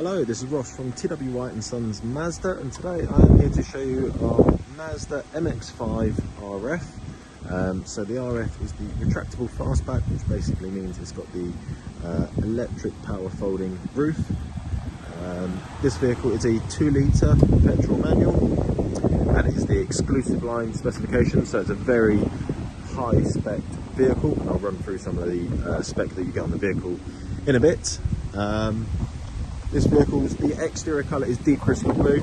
Hello, this is Ross from T.W White Sons Mazda, and today I am here to show you our Mazda MX-5 RF. So the RF is the retractable fastback, which basically means it's got the electric power folding roof. This vehicle is a 2-litre petrol manual, and it is the exclusive line specification, so it's a very high spec vehicle. I'll run through some of the spec that you get on the vehicle in a bit. This vehicle's the exterior colour is deep crystal blue.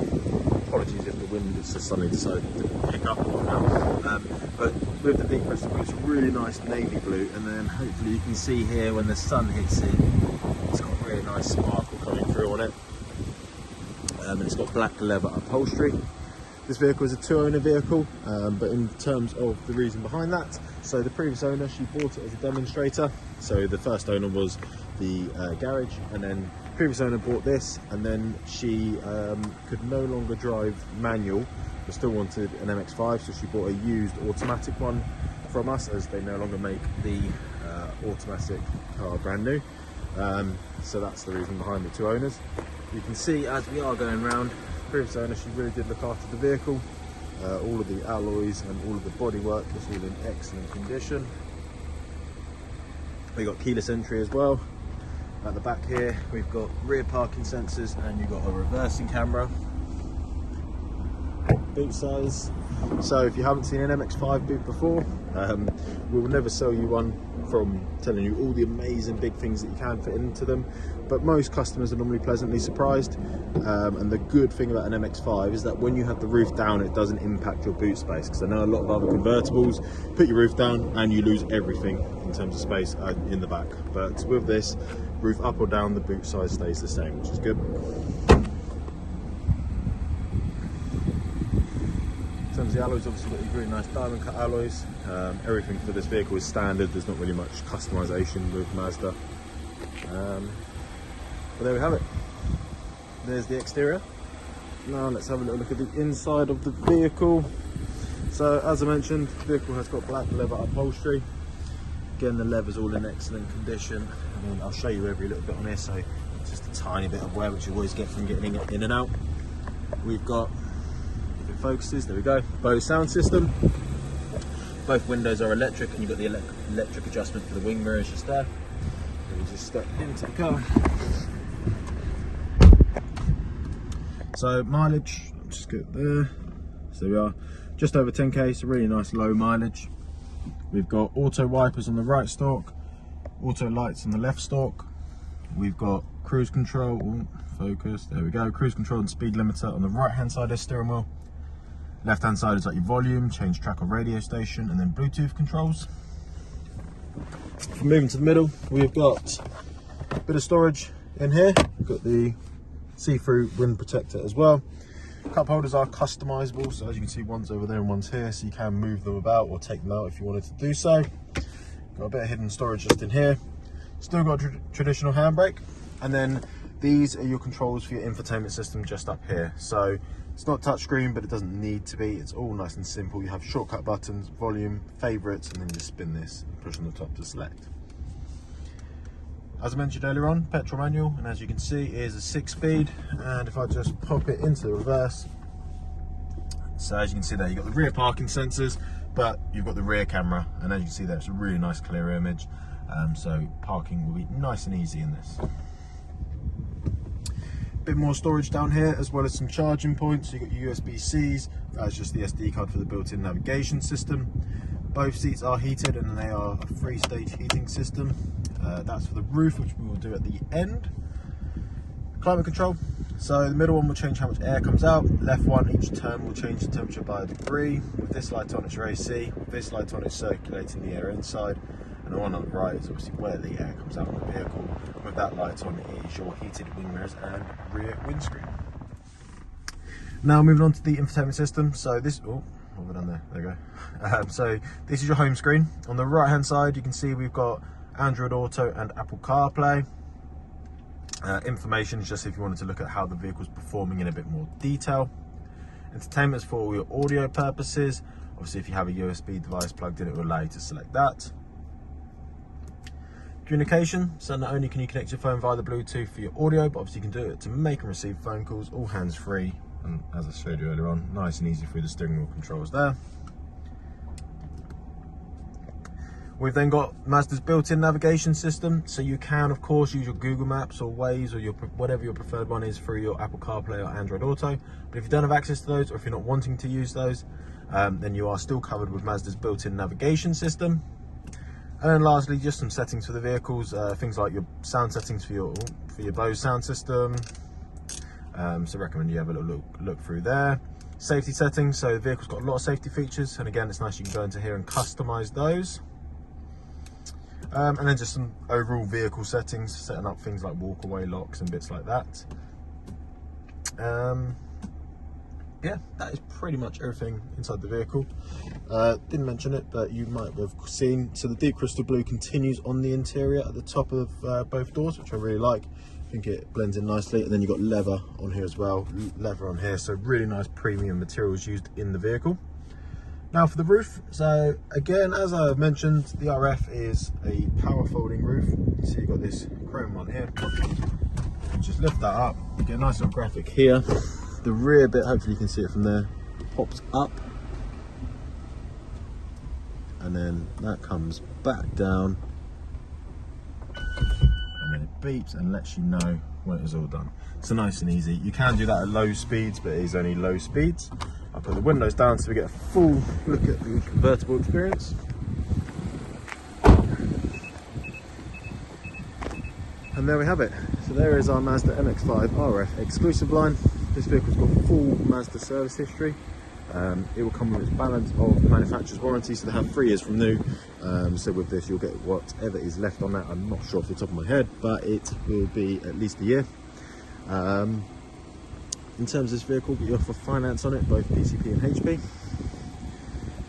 Apologies if the wind has just suddenly decided to pick up now. But with the deep crystal blue, it's a really nice navy blue, and then hopefully you can see here when the sun hits it, it's got a really nice sparkle coming through on it. And it's got black leather upholstery. This vehicle is a 2-owner vehicle, but in terms of the reason behind that, so the previous owner, she bought it as a demonstrator. So the first owner was the garage, and then previous owner bought this, and then she could no longer drive manual but still wanted an MX-5, so she bought a used automatic one from us, as they no longer make the automatic car brand new. So that's the reason behind the 2 owners. You can see as we are going around, previous owner, she really did look after the vehicle. All of the alloys and all of the bodywork is all in excellent condition. We got keyless entry as well. At the back here, we've got rear parking sensors, and you've got a reversing camera. Boot size. So if you haven't seen an MX-5 boot before, we will never sell you one from telling you all the amazing big things that you can fit into them, but most customers are normally pleasantly surprised. And the good thing about an MX-5 is that when you have the roof down, it doesn't impact your boot space, because I know a lot of other convertibles put your roof down and you lose everything in terms of space in the back. But with this, roof up or down, the boot size stays the same, which is good. In terms of the alloys, obviously got these really nice diamond cut alloys. Everything for this vehicle is standard. There's not really much customization with Mazda. But there we have it. There's the exterior. Now let's have a little look at the inside of the vehicle. So as I mentioned, the vehicle has got black leather upholstery. Again, the leather's all in excellent condition. I mean, I'll show you every little bit on here, so just a tiny bit of wear, which you always get from getting it in and out. We've got, if it focuses, there we go, Bose sound system. Both windows are electric, and you've got the electric adjustment for the wing mirrors just there. Let me just step into the car. So mileage, I'll just get there. So we are just over 10k, so really nice low mileage. We've got auto wipers on the right stalk, auto lights on the left stalk. We've got cruise control, focus, there we go, cruise control and speed limiter on the right hand side of the steering wheel. Left hand side is like your volume, change track or radio station, and then Bluetooth controls. Moving to the middle, we've got a bit of storage in here. We've got the see-through wind protector as well. Cup holders are customizable, so as you can see, one's over there and one's here, so you can move them about or take them out if you wanted to do so. Got a bit of hidden storage just in here. Still got a traditional handbrake, and then these are your controls for your infotainment system just up here. So it's not touchscreen, but it doesn't need to be. It's all nice and simple. You have shortcut buttons, volume, favorites, and then you just spin this and push on the top to select. As I mentioned earlier on, petrol manual, and as you can see, it is a 6-speed. And if I just pop it into the reverse, so as you can see there, you've got the rear parking sensors, but you've got the rear camera, and as you can see there, it's a really nice clear image. So parking will be nice and easy in this. Bit more storage down here, as well as some charging points. You've got your USB-Cs, that's just the SD card for the built-in navigation system. Both seats are heated, and they are a 3-stage heating system. That's for the roof, which we will do at the end. Climate control. So the middle one will change how much air comes out. Left one, each turn will change the temperature by a degree. With this light on, it's your AC. With this light on, it's circulating the air inside. And the one on the right is obviously where the air comes out of the vehicle. With that light on, it is your heated wing mirrors and rear windscreen. Now moving on to the infotainment system. So this, oh, what have I done there? There we go. So this is your home screen. On the right hand side, you can see we've got Android Auto and Apple CarPlay. Information is just if you wanted to look at how the vehicle's performing in a bit more detail. Entertainment is for all your audio purposes. Obviously, if you have a USB device plugged in, it will allow you to select that. Communication, so not only can you connect your phone via the Bluetooth for your audio, but obviously you can do it to make and receive phone calls, all hands-free, and as I showed you earlier on, nice and easy through the steering wheel controls there. We've then got Mazda's built-in navigation system, so you can of course use your Google Maps or Waze or your whatever your preferred one is through your Apple CarPlay or Android Auto. But if you don't have access to those, or if you're not wanting to use those, then you are still covered with Mazda's built-in navigation system. And then lastly, just some settings for the vehicles, things like your sound settings for your Bose sound system. So I recommend you have a little look through there. Safety settings, so the vehicle's got a lot of safety features, and again, it's nice you can go into here and customize those. And then just some overall vehicle settings, setting up things like walk-away locks and bits like that. Yeah, that is pretty much everything inside the vehicle. Didn't mention it, but you might have seen, so the deep crystal blue continues on the interior at the top of both doors, which I really like. I think it blends in nicely. And then you've got leather on here as well, leather on here, so really nice premium materials used in the vehicle. Now for the roof, so again, as I've mentioned, the RF is a power folding roof. So you've got this chrome one here. Just lift that up, you get a nice little graphic here. The rear bit, hopefully you can see it from there, pops up. And then that comes back down. And then it beeps and lets you know when it is all done. So nice and easy. You can do that at low speeds, but it is only low speeds. I'll put the windows down so we get a full look at the convertible experience. And there we have it. So there is our Mazda MX-5 RF exclusive line. This vehicle's got full Mazda service history. It will come with its balance of manufacturer's warranty, so they have 3 years from new. So with this you'll get whatever is left on that. I'm not sure off the top of my head, but it will be at least a year. In terms of this vehicle, we offer finance on it, both PCP and HP.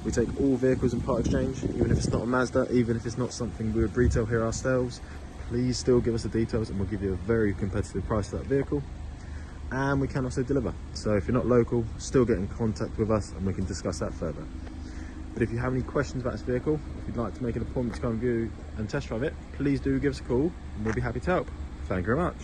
We take all vehicles in part exchange, even if it's not a Mazda, even if it's not something we would retail here ourselves. Please still give us the details and we'll give you a very competitive price for that vehicle. And we can also deliver. So if you're not local, still get in contact with us and we can discuss that further. But if you have any questions about this vehicle, if you'd like to make an appointment to come view and test drive it, please do give us a call and we'll be happy to help. Thank you very much.